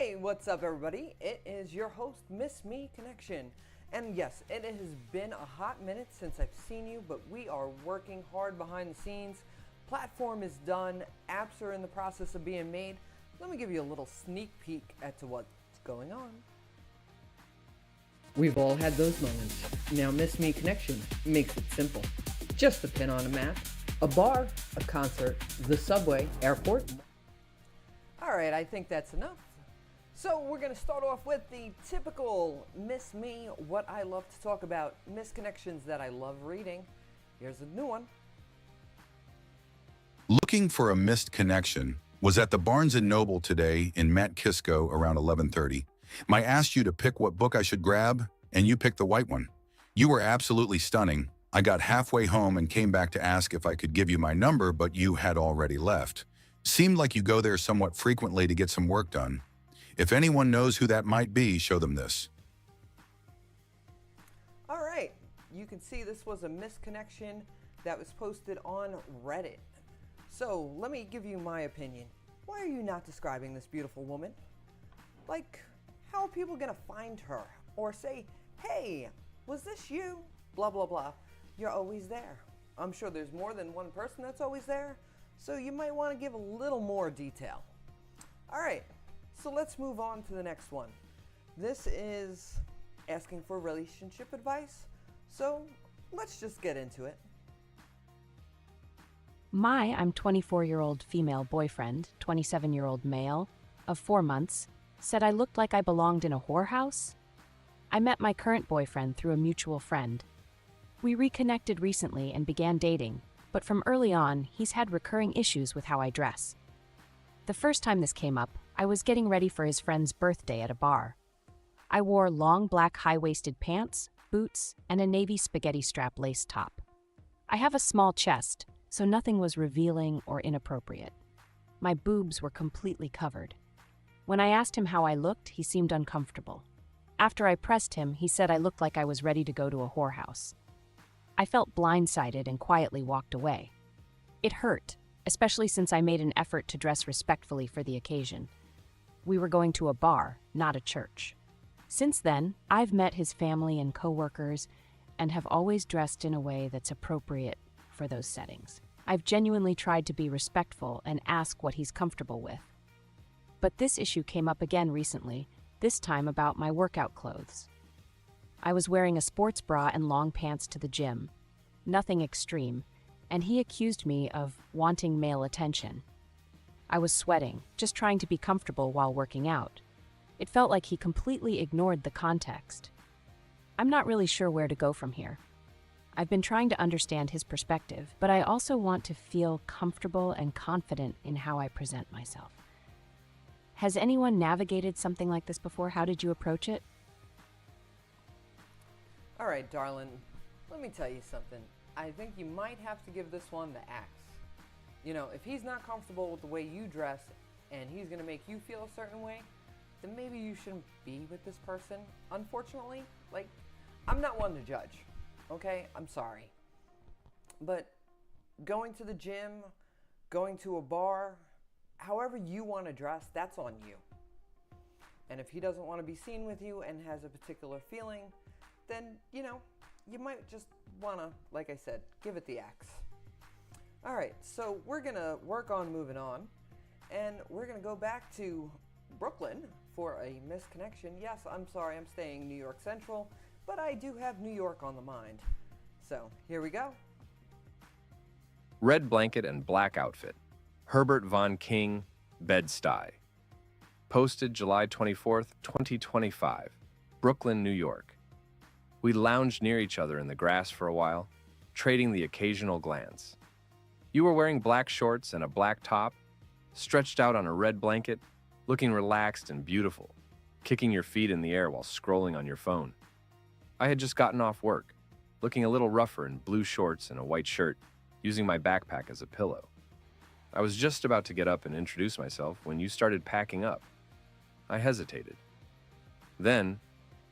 Hey, what's up everybody? It is your host, missedconnection. And yes, it has been a hot minute since I've seen you, but we are working hard behind the scenes. Platform is done, apps are in the process of being made. Let me give you a little sneak peek as to what's going on. We've all had those moments. Now missedconnection makes it simple. Just a pin on a map, a bar, a concert, the subway, airport. Alright, I think that's enough. So we're going to start off with the typical Miss Me, what I love to talk about, misconnections that I love reading. Here's a new one. Looking for a missed connection. Was at the Barnes & Noble today in Matt Kisco around 11:30. I asked you to pick what book I should grab, and you picked the white one. You were absolutely stunning. I got halfway home and came back to ask if I could give you my number, but you had already left. Seemed like you go there somewhat frequently to get some work done. If anyone knows who that might be, show them this. All right, you can see this was a misconnection that was posted on Reddit. So let me give you my opinion. Why are you not describing this beautiful woman? Like, how are people gonna find her? Or say, hey, was this you? Blah, blah, blah. You're always there. I'm sure there's more than one person that's always there, so you might want to give a little more detail. All right. So let's move on to the next one. This is asking for relationship advice. So let's just get into it. I'm 24-year-old female boyfriend, 27-year-old male, of 4 months, said I looked like I belonged in a whorehouse. I met my current boyfriend through a mutual friend. We reconnected recently and began dating, but from early on, he's had recurring issues with how I dress. The first time this came up, I was getting ready for his friend's birthday at a bar. I wore long black high-waisted pants, boots, and a navy spaghetti strap lace top. I have a small chest, so nothing was revealing or inappropriate. My boobs were completely covered. When I asked him how I looked, he seemed uncomfortable. After I pressed him, he said I looked like I was ready to go to a whorehouse. I felt blindsided and quietly walked away. It hurt, especially since I made an effort to dress respectfully for the occasion. We were going to a bar, not a church. Since then, I've met his family and coworkers and have always dressed in a way that's appropriate for those settings. I've genuinely tried to be respectful and ask what he's comfortable with. But this issue came up again recently, this time about my workout clothes. I was wearing a sports bra and long pants to the gym. Nothing extreme, and he accused me of wanting male attention. I was sweating, just trying to be comfortable while working out. It felt like he completely ignored the context. I'm not really sure where to go from here. I've been trying to understand his perspective, but I also want to feel comfortable and confident in how I present myself. Has anyone navigated something like this before? How did you approach it? All right, darling, let me tell you something. I think you might have to give this one the axe. You know, if he's not comfortable with the way you dress and he's going to make you feel a certain way, then maybe you shouldn't be with this person. Unfortunately, like, I'm not one to judge, okay? I'm sorry. But going to the gym, going to a bar, however you want to dress, that's on you. And if he doesn't want to be seen with you and has a particular feeling, then, you know, you might just want to, like I said, give it the axe. All right, so we're going to work on moving on, and we're going to go back to Brooklyn for a misconnection. Yes, I'm sorry, I'm staying New York Central, but I do have New York on the mind. So here we go. Red blanket and black outfit. Herbert Von King, Bed-Stuy. Posted July 24th, 2025. Brooklyn, New York. We lounged near each other in the grass for a while, trading the occasional glance. You were wearing black shorts and a black top, stretched out on a red blanket, looking relaxed and beautiful, kicking your feet in the air while scrolling on your phone. I had just gotten off work, looking a little rougher in blue shorts and a white shirt, using my backpack as a pillow. I was just about to get up and introduce myself when you started packing up. I hesitated. Then,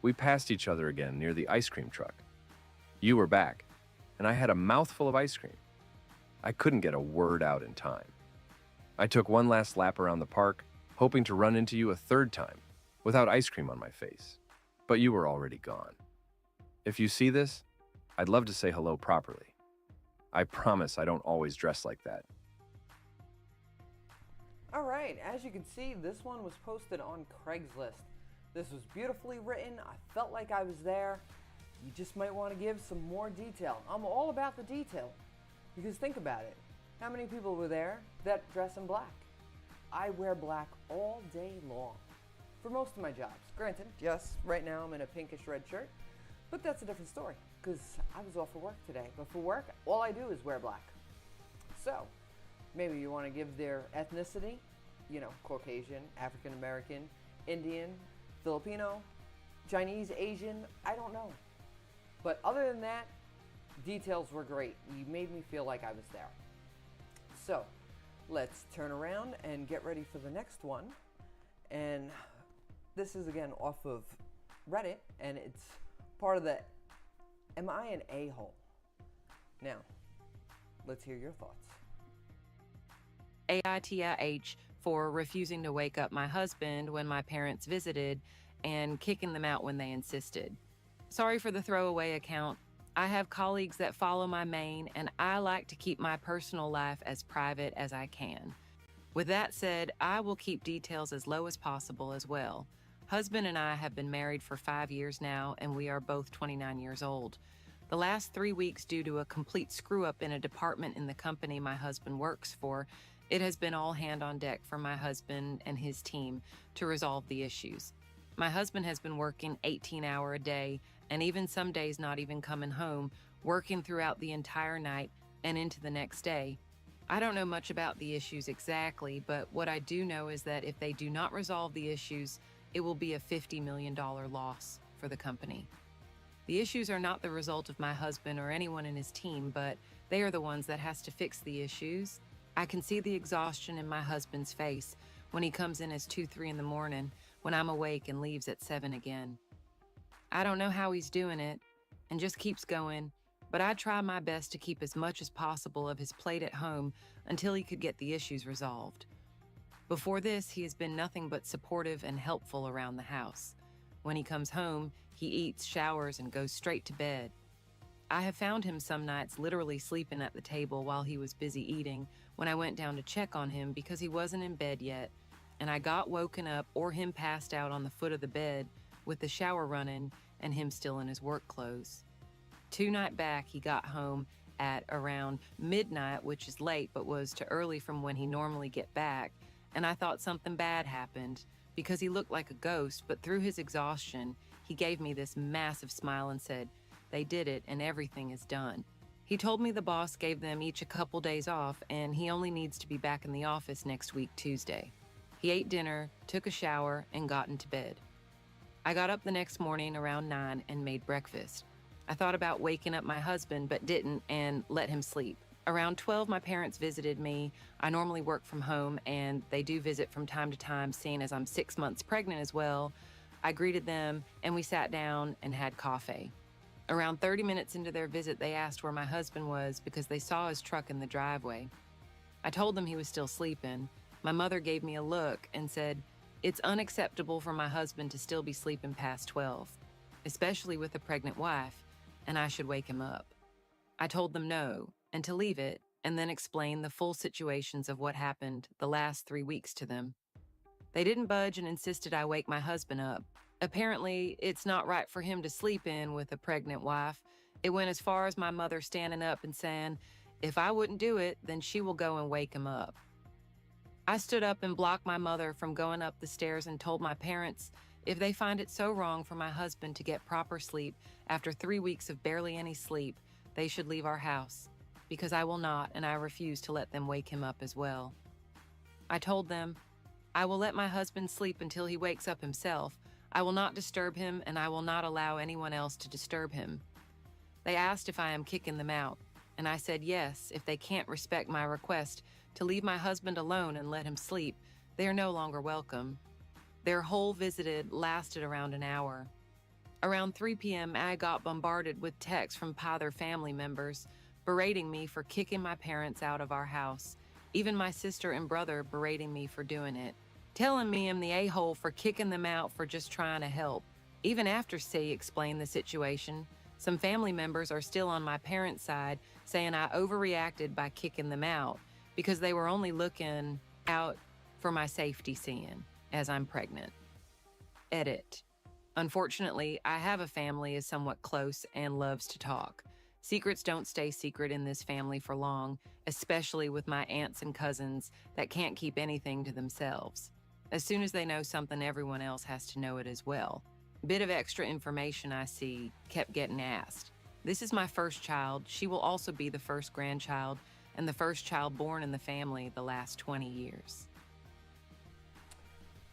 we passed each other again near the ice cream truck. You were back, and I had a mouthful of ice cream. I couldn't get a word out in time. I took one last lap around the park, hoping to run into you a third time without ice cream on my face, but you were already gone. If you see this, I'd love to say hello properly. I promise I don't always dress like that. All right, as you can see, this one was posted on Craigslist. This was beautifully written. I felt like I was there. You just might want to give some more detail. I'm all about the detail, because think about it. How many people were there that dress in black? I wear black all day long for most of my jobs. Granted, yes, right now I'm in a pinkish red shirt, but that's a different story because I was off for work today. But for work, all I do is wear black. So maybe you want to give their ethnicity, Caucasian, African American, Indian, Filipino, Chinese, Asian, I don't know. But other than that, details were great. You made me feel like I was there. So let's turn around and get ready for the next one. And this is again off of Reddit, and it's part of the Am I an A-hole? Now, let's hear your thoughts. AITA for refusing to wake up my husband when my parents visited and kicking them out when they insisted. Sorry for the throwaway account. I have colleagues that follow my main, and I like to keep my personal life as private as I can. With that said, I will keep details as low as possible as well. Husband and I have been married for 5 years now, and we are both 29 years old. The last 3 weeks, due to a complete screw-up in a department in the company my husband works for, it has been all hand on deck for my husband and his team to resolve the issues. My husband has been working 18-hour a day, and even some days not even coming home, working throughout the entire night and into the next day. I don't know much about the issues exactly, but what I do know is that if they do not resolve the issues, it will be a $50 million loss for the company. The issues are not the result of my husband or anyone in his team, but they are the ones that has to fix the issues. I can see the exhaustion in my husband's face when he comes in as 2-3 in the morning when I'm awake and leaves at 7 again. I don't know how he's doing it and just keeps going, but I try my best to keep as much as possible of his plate at home until he could get the issues resolved. Before this, he has been nothing but supportive and helpful around the house. When he comes home, he eats, showers, and goes straight to bed. I have found him some nights literally sleeping at the table while he was busy eating when I went down to check on him because he wasn't in bed yet, and I got woken up or him passed out on the foot of the bed with the shower running and him still in his work clothes. 2 nights back, he got home at around midnight, which is late but was too early from when he normally get back, and I thought something bad happened because he looked like a ghost, but through his exhaustion, he gave me this massive smile and said, "They did it and everything is done." He told me the boss gave them each a couple days off and he only needs to be back in the office next week, Tuesday. He ate dinner, took a shower, and got into bed. I got up the next morning around 9 and made breakfast. I thought about waking up my husband but didn't and let him sleep. Around 12, my parents visited me. I normally work from home, and they do visit from time to time, seeing as I'm 6 months pregnant as well. I greeted them, and we sat down and had coffee. Around 30 minutes into their visit, they asked where my husband was because they saw his truck in the driveway. I told them he was still sleeping. My mother gave me a look and said, "It's unacceptable for my husband to still be sleeping past 12, especially with a pregnant wife, and I should wake him up." I told them no, and to leave it, and then explain the full situations of what happened the last 3 weeks to them. They didn't budge and insisted I wake my husband up. Apparently, it's not right for him to sleep in with a pregnant wife. It went as far as my mother standing up and saying, if I wouldn't do it, then she will go and wake him up. I stood up and blocked my mother from going up the stairs and told my parents if they find it so wrong for my husband to get proper sleep after 3 weeks of barely any sleep, they should leave our house, because I will not, and I refuse to let them wake him up as well. I told them, I will let my husband sleep until he wakes up himself. I will not disturb him, and I will not allow anyone else to disturb him. They asked if I am kicking them out, and I said yes, if they can't respect my request to leave my husband alone and let him sleep, they are no longer welcome. Their whole visit lasted around an hour. Around 3 p.m., I got bombarded with texts from other family members, berating me for kicking my parents out of our house, even my sister and brother berating me for doing it. telling me I'm the a-hole for kicking them out for just trying to help. Even after C explained the situation, some family members are still on my parents' side saying I overreacted by kicking them out because they were only looking out for my safety seeing as I'm pregnant. Edit. Unfortunately, I have a family is somewhat close and loves to talk. Secrets don't stay secret in this family for long, especially with my aunts and cousins that can't keep anything to themselves. As soon as they know something, everyone else has to know it as well. Bit of extra information I see kept getting asked. This is my first child. She will also be the first grandchild and the first child born in the family the last 20 years.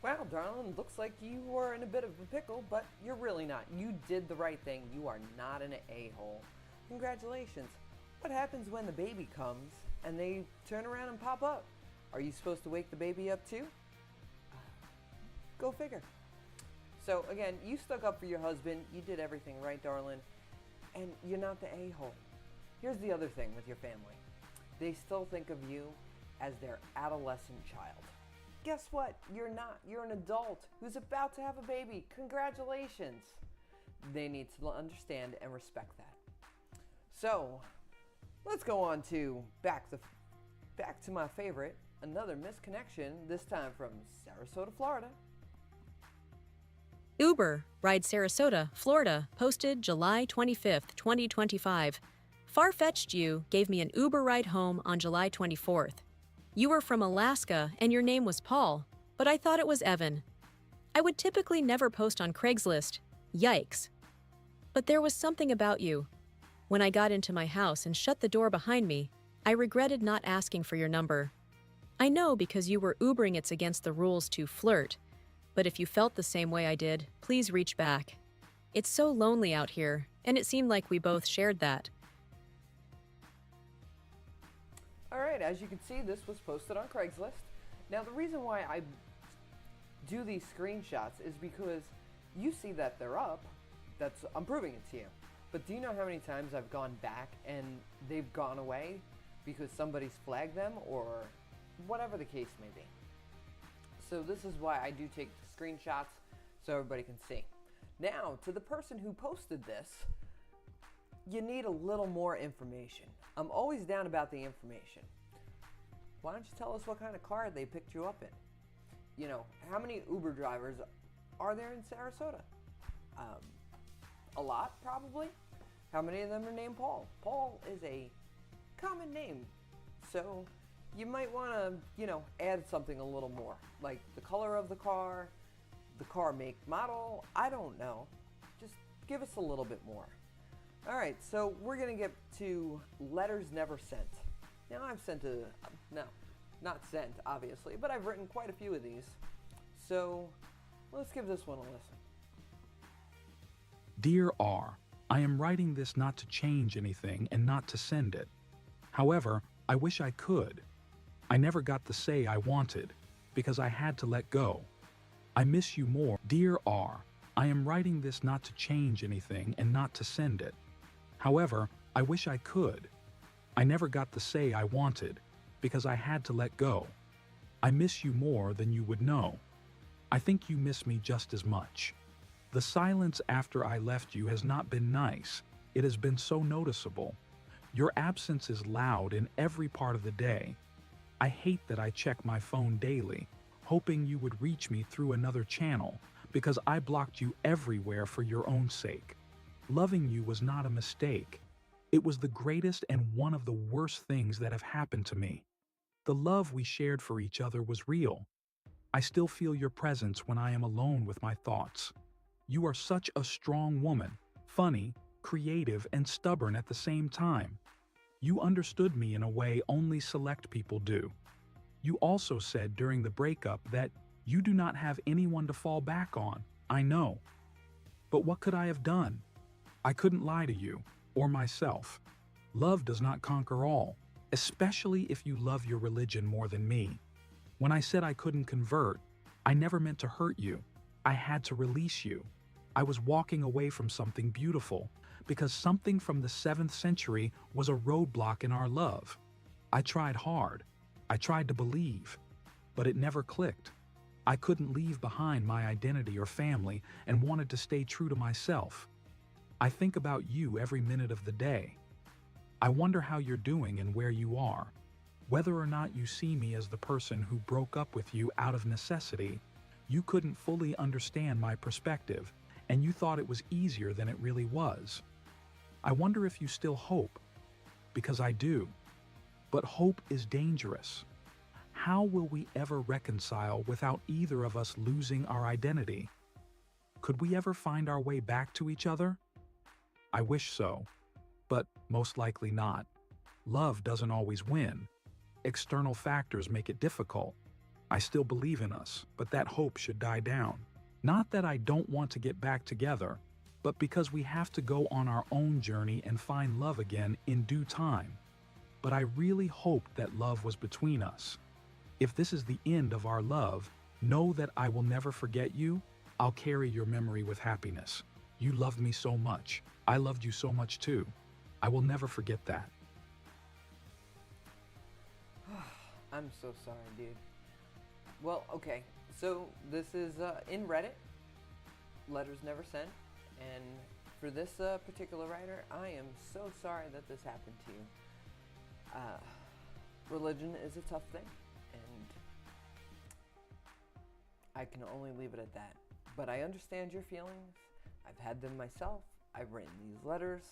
Wow, darling, looks like you were in a bit of a pickle, but you're really not. You did the right thing. You are not an a-hole. Congratulations. What happens when the baby comes and they turn around and pop up? Are you supposed to wake the baby up too? Go figure. So again, you stuck up for your husband. You did everything right, darling. And you're not the a-hole. Here's the other thing with your family. They still think of you as their adolescent child. Guess what? You're not. You're an adult who's about to have a baby. Congratulations. They need to understand and respect that. So, let's go on to back to my favorite, another misconnection, this time from Sarasota, Florida. Uber, Ride Sarasota, Florida, posted July 25th, 2025. Far-fetched you gave me an Uber ride home on July 24th. You were from Alaska and your name was Paul, but I thought it was Evan. I would typically never post on Craigslist. Yikes. But there was something about you. When I got into my house and shut the door behind me, I regretted not asking for your number. I know because you were Ubering it's against the rules to flirt, but if you felt the same way I did, please reach back. It's so lonely out here, and it seemed like we both shared that. All right, as you can see, this was posted on Craigslist. Now, the reason why I do these screenshots is because you see that they're up. I'm proving it to you. But do you know how many times I've gone back and they've gone away because somebody's flagged them or whatever the case may be? So this is why I do take screenshots so everybody can see. Now, to the person who posted this, you need a little more information. I'm always down about the information. Why don't you tell us what kind of car they picked you up in? You know, how many Uber drivers are there in Sarasota? A lot, probably. How many of them are named Paul? Paul is a common name. So you might want to, add something a little more. Like the color of the car make, model, I don't know. Just give us a little bit more. All right, so we're going to get to letters never sent. Now I've sent not sent, obviously, but I've written quite a few of these. So let's give this one a listen. Dear R, I am writing this not to change anything and not to send it. However, I wish I could. I never got the say I wanted because I had to let go. I miss you more. Dear R, I am writing this not to change anything and not to send it. However, I wish I could. I never got the say I wanted because I had to let go. I miss you more than you would know. I think you miss me just as much. The silence after I left you has not been nice. It has been so noticeable. Your absence is loud in every part of the day. I hate that I check my phone daily, hoping you would reach me through another channel because I blocked you everywhere for your own sake. Loving you was not a mistake. It was the greatest and one of the worst things that have happened to me. The love we shared for each other was real. I still feel your presence when I am alone with my thoughts. You are such a strong woman, funny, creative, and stubborn at the same time. You understood me in a way only select people do. You also said during the breakup that you do not have anyone to fall back on. I know. But what could I have done? I couldn't lie to you, or myself. Love does not conquer all, especially if you love your religion more than me. When I said I couldn't convert, I never meant to hurt you. I had to release you. I was walking away from something beautiful, because something from the 7th century was a roadblock in our love. I tried hard. I tried to believe, but it never clicked. I couldn't leave behind my identity or family and wanted to stay true to myself. I think about you every minute of the day. I wonder how you're doing and where you are. Whether or not you see me as the person who broke up with you out of necessity, you couldn't fully understand my perspective, and you thought it was easier than it really was. I wonder if you still hope, because I do. But hope is dangerous. How will we ever reconcile without either of us losing our identity? Could we ever find our way back to each other? I wish so, but most likely not. Love doesn't always win. External factors make it difficult. I still believe in us, but that hope should die down. Not that I don't want to get back together, but because we have to go on our own journey and find love again in due time. But I really hoped that love was between us. If this is the end of our love, know that I will never forget you. I'll carry your memory with happiness. You loved me so much. I loved you so much too. I will never forget that. I'm so sorry, dude. Well, okay, so this is in Reddit, letters never sent, and for this particular writer, I am so sorry that this happened to you. Religion is a tough thing, and I can only leave it at that. But I understand your feelings. I've had them myself. I've written these letters.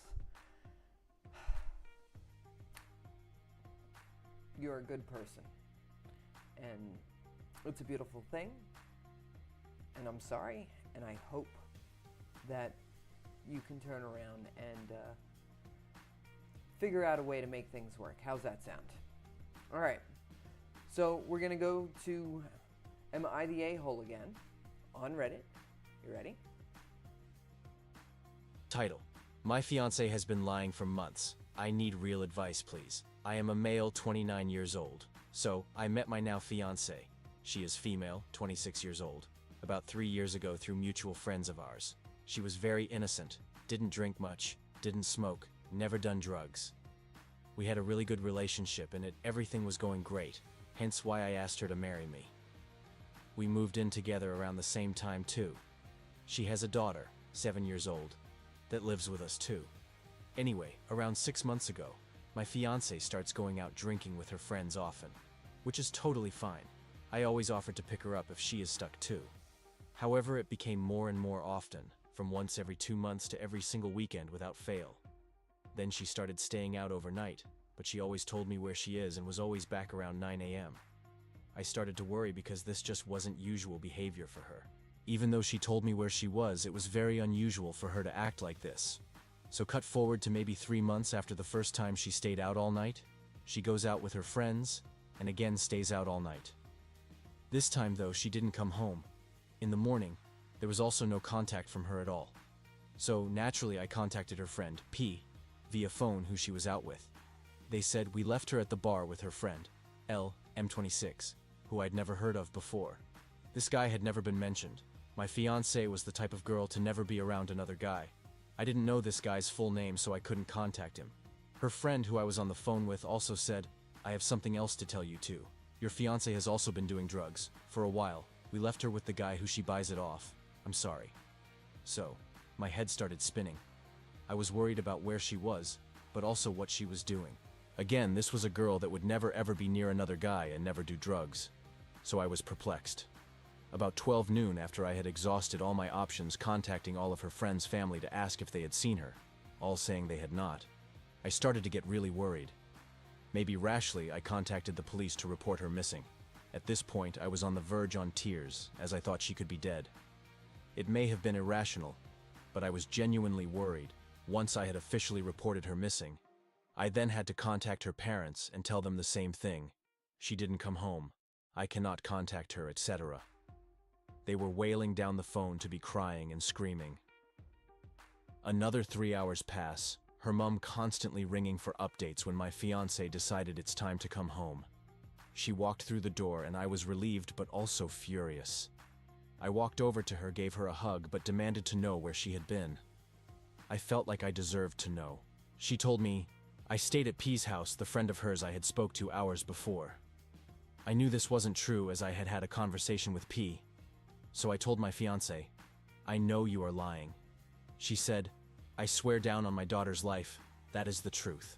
You're a good person, and it's a beautiful thing, and I'm sorry, and I hope that you can turn around and figure out a way to make things work. How's that sound? All right, so we're gonna go to Am I the A-hole again on Reddit. You ready? Title: My fiance has been lying for months. I need real advice, please. I am a male, 29 years old. So, I met my now fiance. She is female, 26 years old, about 3 years ago through mutual friends of ours. She was very innocent, didn't drink much, didn't smoke, never done drugs. We had a really good relationship and everything was going great, hence why I asked her to marry me. We moved in together around the same time too. She has a daughter, 7 years old, that lives with us too. Anyway, around 6 months ago, my fiance starts going out drinking with her friends often, which is totally fine. I always offered to pick her up if she is stuck too. However, it became more and more often, from once every 2 months to every single weekend without fail. Then she started staying out overnight, but she always told me where she is and was always back around 9 a.m. I started to worry because this just wasn't usual behavior for her. Even though she told me where she was, it was very unusual for her to act like this. So cut forward to maybe 3 months after the first time she stayed out all night. She goes out with her friends, and again stays out all night. This time though, she didn't come home. In the morning, there was also no contact from her at all. So naturally I contacted her friend, P, via phone who she was out with. They said we left her at the bar with her friend, L, M26, who I'd never heard of before. This guy had never been mentioned. My fiancée was the type of girl to never be around another guy. I didn't know this guy's full name, so I couldn't contact him. Her friend who I was on the phone with also said, I have something else to tell you too. Your fiancé has also been doing drugs. For a while, we left her with the guy who she buys it off. I'm sorry. So, my head started spinning. I was worried about where she was, but also what she was doing. Again, this was a girl that would never ever be near another guy and never do drugs. So I was perplexed. About 12 noon, after I had exhausted all my options, contacting all of her friends' family to ask if they had seen her, all saying they had not, I started to get really worried. Maybe rashly, I contacted the police to report her missing. At this point, I was on the verge on tears, as I thought she could be dead. It may have been irrational, but I was genuinely worried. Once I had officially reported her missing, I then had to contact her parents and tell them the same thing. She didn't come home. I cannot contact her, etc. They were wailing down the phone to be crying and screaming. Another 3 hours pass, her mom constantly ringing for updates when my fiancé decided it's time to come home. She walked through the door and I was relieved but also furious. I walked over to her, gave her a hug, but demanded to know where she had been. I felt like I deserved to know. She told me, I stayed at P's house, the friend of hers I had spoke to hours before. I knew this wasn't true as I had had a conversation with P, So I told my fiancé, I know you are lying. She said, I swear down on my daughter's life, that is the truth.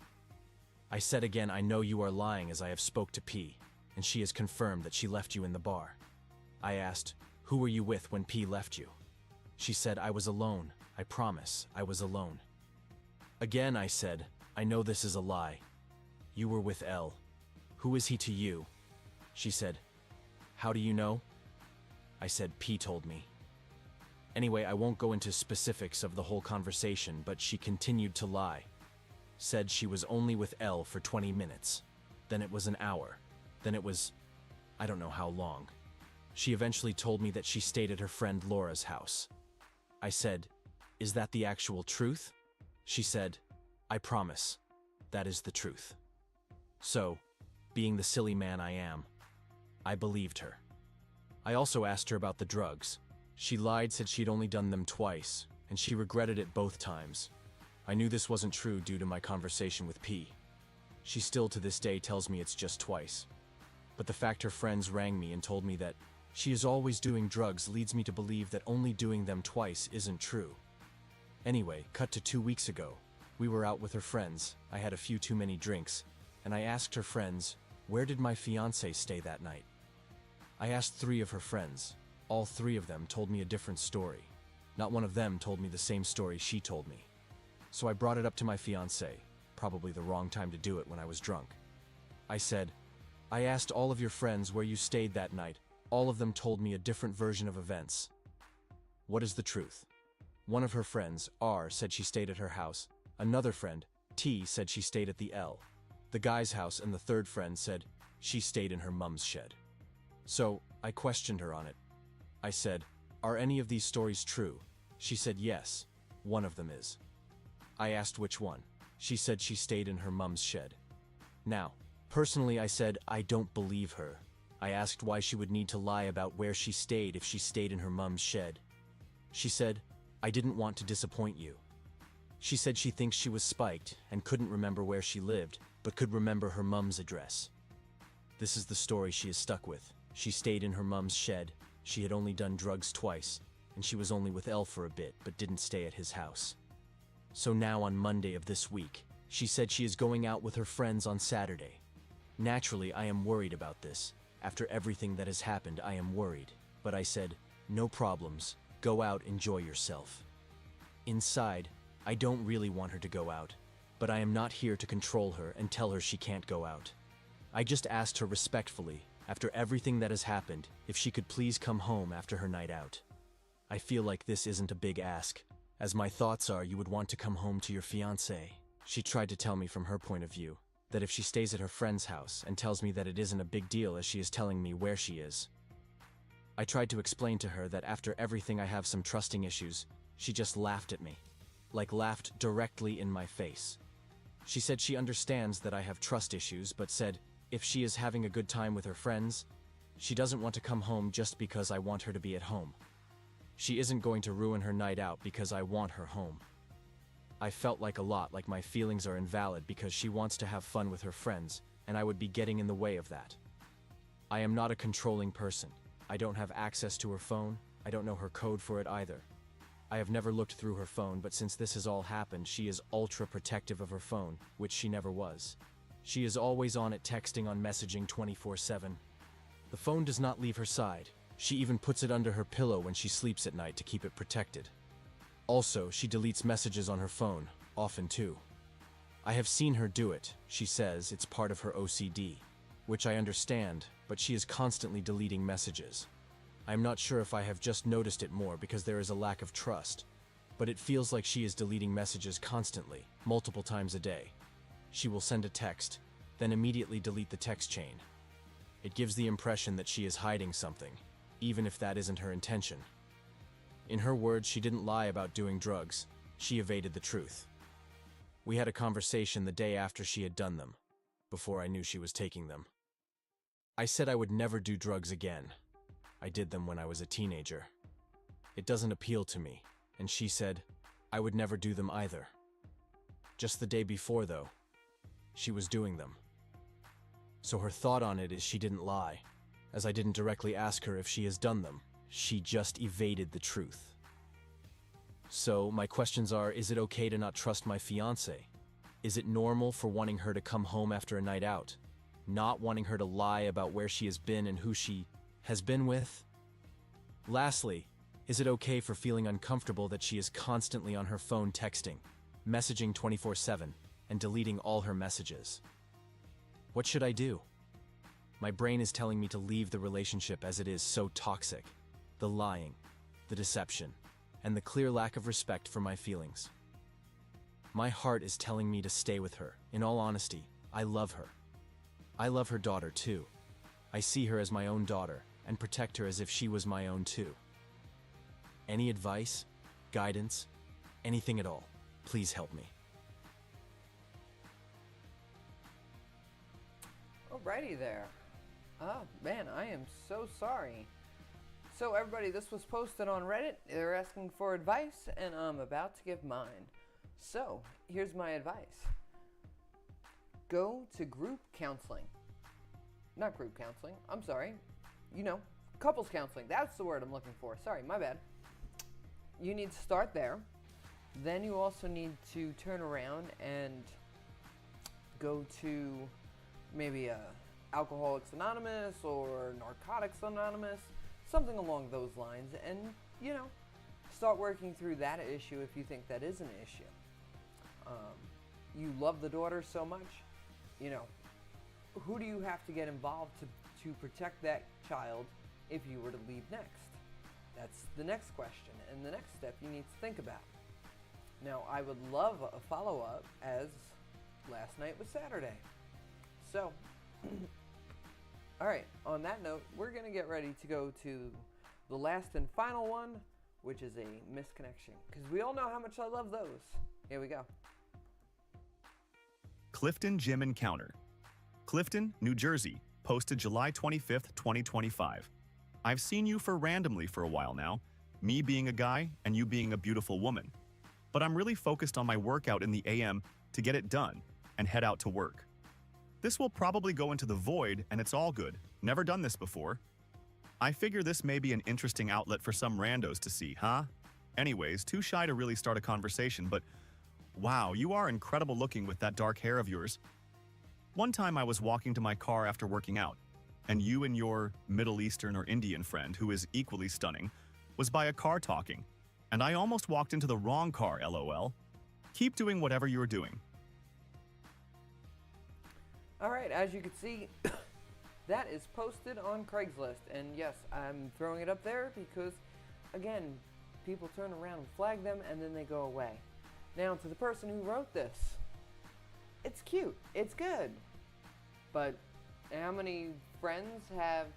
I said again, I know you are lying, as I have spoke to P, and she has confirmed that she left you in the bar. I asked, who were you with when P left you? She said, I was alone. I promise, I was alone. Again I said, I know this is a lie. You were with L. Who is he to you? She said, how do you know? I said, P told me. Anyway, I won't go into specifics of the whole conversation, but she continued to lie. Said she was only with L for 20 minutes. Then it was an hour. Then it was, I don't know how long. She eventually told me that she stayed at her friend Laura's house. I said, is that the actual truth? She said, I promise, that is the truth. So, being the silly man I am, I believed her. I also asked her about the drugs. She lied, said she'd only done them twice, and she regretted it both times. I knew this wasn't true due to my conversation with P. She still to this day tells me it's just twice. But the fact her friends rang me and told me that she is always doing drugs leads me to believe that only doing them twice isn't true. Anyway, cut to 2 weeks ago. We were out with her friends. I had a few too many drinks, and I asked her friends, where did my fiancé stay that night? I asked 3 of her friends. All 3 of them told me a different story. Not one of them told me the same story she told me. So I brought it up to my fiancé, probably the wrong time to do it when I was drunk. I said, I asked all of your friends where you stayed that night. All of them told me a different version of events. What is the truth? One of her friends, R, said she stayed at her house. Another friend, T, said she stayed at the L, the guy's house, and the third friend said she stayed in her mum's shed. So I questioned her on it. I said, are any of these stories true? She said yes, one of them is. I asked which one. She said she stayed in her mum's shed. Now, personally I said I don't believe her. I asked why she would need to lie about where she stayed if she stayed in her mum's shed. She said, I didn't want to disappoint you. She said she thinks she was spiked and couldn't remember where she lived, but could remember her mum's address. This is the story she is stuck with. She stayed in her mum's shed, she had only done drugs twice, and she was only with L for a bit, but didn't stay at his house. So now on Monday of this week, she said she is going out with her friends on Saturday. Naturally, I am worried about this. After everything that has happened, I am worried. But I said, no problems, go out, enjoy yourself. Inside, I don't really want her to go out, but I am not here to control her and tell her she can't go out. I just asked her respectfully, after everything that has happened, if she could please come home after her night out. I feel like this isn't a big ask, as my thoughts are you would want to come home to your fiancé. She tried to tell me from her point of view, that if she stays at her friend's house and tells me that it isn't a big deal as she is telling me where she is. I tried to explain to her that after everything I have some trusting issues. She just laughed at me. Like laughed directly in my face. She said she understands that I have trust issues, but said if she is having a good time with her friends, she doesn't want to come home just because I want her to be at home. She isn't going to ruin her night out because I want her home. I felt like a lot like my feelings are invalid because she wants to have fun with her friends, and I would be getting in the way of that. I am not a controlling person. I don't have access to her phone. I don't know her code for it either. I have never looked through her phone, but since this has all happened, she is ultra protective of her phone, which she never was. She is always on it, texting, on messaging 24/7. The phone does not leave her side. She even puts it under her pillow when she sleeps at night to keep it protected. Also, she deletes messages on her phone, often too. I have seen her do it. She says it's part of her OCD, which I understand, but she is constantly deleting messages. I am not sure if I have just noticed it more because there is a lack of trust, but it feels like she is deleting messages constantly, multiple times a day. She will send a text, then immediately delete the text chain. It gives the impression that she is hiding something, even if that isn't her intention. In her words, she didn't lie about doing drugs. She evaded the truth. We had a conversation the day after she had done them, before I knew she was taking them. I said I would never do drugs again. I did them when I was a teenager. It doesn't appeal to me, and she said I would never do them either. Just the day before, though, she was doing them. So her thought on it is she didn't lie, as I didn't directly ask her if she has done them, She just evaded the truth. So, my questions are, is it okay to not trust my fiancé? Is it normal for wanting her to come home after a night out? Not wanting her to lie about where she has been and who she has been with? Lastly, is it okay for feeling uncomfortable that she is constantly on her phone texting, messaging 24/7, and deleting all her messages? What should I do? My brain is telling me to leave the relationship as it is so toxic. The lying, the deception, and the clear lack of respect for my feelings. My heart is telling me to stay with her. In all honesty, I love her. I love her daughter too. I see her as my own daughter and protect her as if she was my own too. Any advice, guidance, anything at all, please help me. Alrighty there. Oh man, I am so sorry. So everybody, this was posted on Reddit. They're asking for advice, and I'm about to give mine. So, here's my advice. Go to group counseling. Not group counseling, I'm sorry. You know, couples counseling. That's the word I'm looking for. Sorry, my bad. You need to start there. Then you also need to turn around and go to maybe Alcoholics Anonymous or Narcotics Anonymous, something along those lines, and, you know, start working through that issue if you think that is an issue. You love the daughter so much, you know, who do you have to get involved to protect that child if you were to leave next? That's the next question, and the next step you need to think about. Now, I would love a follow-up, as last night was Saturday. So, alright, on that note, we're going to get ready to go to the last and final one, which is a misconnection, because we all know how much I love those. Here we go. Clifton Gym Encounter. Clifton, New Jersey, posted July 25th, 2025. I've seen you randomly for a while now, me being a guy and you being a beautiful woman. But I'm really focused on my workout in the AM to get it done and head out to work. This will probably go into the void and it's all good. Never done this before. I figure this may be an interesting outlet for some randos to see, huh? Anyways, too shy to really start a conversation, but wow, you are incredible looking with that dark hair of yours. One time I was walking to my car after working out, and you and your Middle Eastern or Indian friend, who is equally stunning, was by a car talking, and I almost walked into the wrong car, lol. Keep doing whatever you're doing. Alright, as you can see, that is posted on Craigslist, and yes, I'm throwing it up there because, again, people turn around and flag them and then they go away. Now, to the person who wrote this, it's cute, it's good, but how many friends have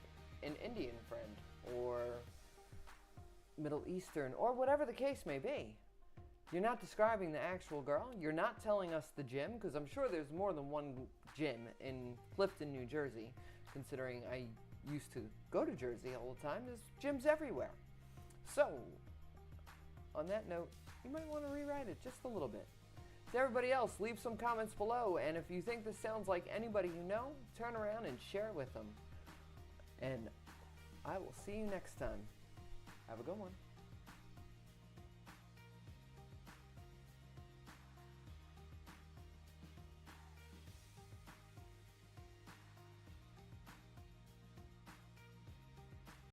an Indian friend, or Middle Eastern, or whatever the case may be? You're not describing the actual girl, you're not telling us the gym, because I'm sure there's more than one gym in Clifton, New Jersey, considering I used to go to Jersey all the time. There's gyms everywhere. So, on that note, you might want to rewrite it just a little bit. To everybody else, leave some comments below, and if you think this sounds like anybody you know, turn around and share it with them. And I will see you next time. Have a good one.